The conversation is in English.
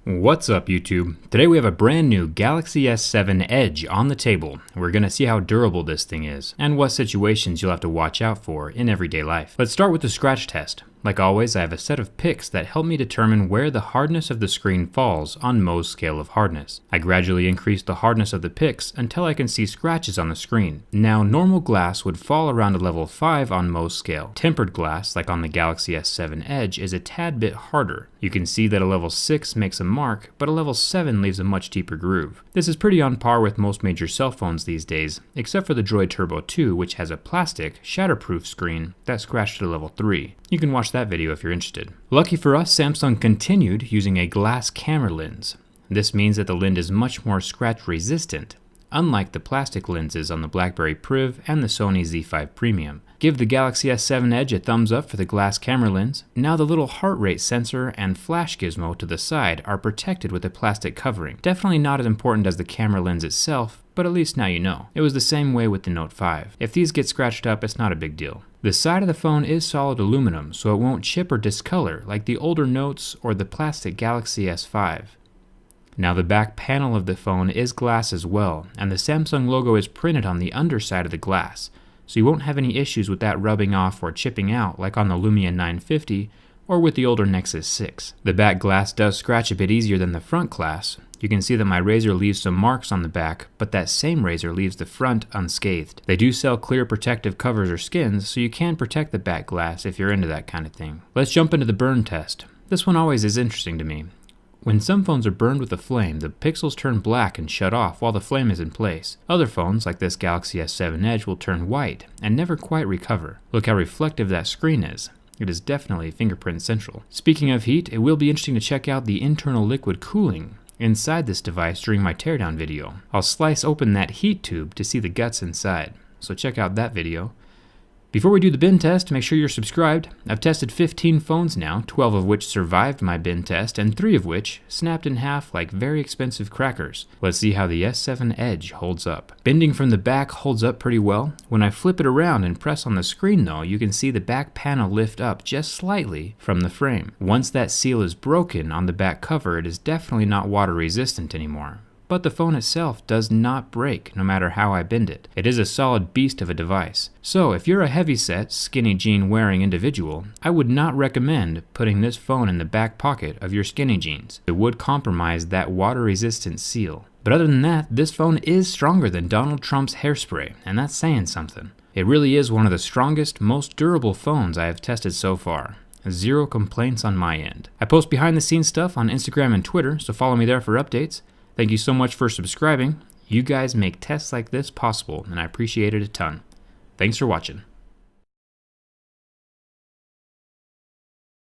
What's up YouTube? Today we have a brand new Galaxy S7 Edge on the table. We're going to see how durable this thing is, and what situations you'll have to watch out for in everyday life. Let's start with the scratch test. Like always, I have a set of picks that help me determine where the hardness of the screen falls on Mohs scale of hardness. I gradually increase the hardness of the picks until I can see scratches on the screen. Now, normal glass would fall around a level 5 on Mohs scale. Tempered glass, like on the Galaxy S7 Edge, is a tad bit harder. You can see that a level 6 makes a mark, but a level 7 leaves a much deeper groove. This is pretty on par with most major cell phones these days, except for the Droid Turbo 2, which has a plastic, shatterproof screen that scratched at a level 3. You can watch that video if you're interested. Lucky for us, Samsung continued using a glass camera lens. This means that the lens is much more scratch resistant, unlike the plastic lenses on the BlackBerry Priv and the Sony Z5 Premium. Give the Galaxy S7 Edge a thumbs up for the glass camera lens. Now the little heart rate sensor and flash gizmo to the side are protected with a plastic covering. Definitely not as important as the camera lens itself, but at least now you know. It was the same way with the Note 5. If these get scratched up, it's not a big deal. The side of the phone is solid aluminum, so it won't chip or discolor like the older Notes or the plastic Galaxy S5. Now the back panel of the phone is glass as well, and the Samsung logo is printed on the underside of the glass, so you won't have any issues with that rubbing off or chipping out like on the Lumia 950 or with the older Nexus 6. The back glass does scratch a bit easier than the front glass. You can see that my razor leaves some marks on the back, but that same razor leaves the front unscathed. They do sell clear protective covers or skins, so you can protect the back glass if you're into that kind of thing. Let's jump into the burn test. This one always is interesting to me. When some phones are burned with a flame, the pixels turn black and shut off while the flame is in place. Other phones, like this Galaxy S7 Edge, will turn white and never quite recover. Look how reflective that screen is. It is definitely fingerprint central. Speaking of heat, it will be interesting to check out the internal liquid cooling inside this device during my teardown video. I'll slice open that heat tube to see the guts inside, so check out that video. Before we do the bin test, make sure you're subscribed. I've tested 15 phones now, 12 of which survived my bin test, and 3 of which snapped in half like very expensive crackers. Let's see how the S7 Edge holds up. Bending from the back holds up pretty well. When I flip it around and press on the screen though, you can see the back panel lift up just slightly from the frame. Once that seal is broken on the back cover, it is definitely not water resistant anymore. But the phone itself does not break no matter how I bend it. It is a solid beast of a device. So if you're a heavyset, skinny jean wearing individual, I would not recommend putting this phone in the back pocket of your skinny jeans. It would compromise that water resistant seal. But other than that, this phone is stronger than Donald Trump's hairspray, and that's saying something. It really is one of the strongest, most durable phones I have tested so far. Zero complaints on my end. I post behind the scenes stuff on Instagram and Twitter, so follow me there for updates. Thank you so much for subscribing. You guys make tests like this possible, and I appreciate it a ton. Thanks for watching.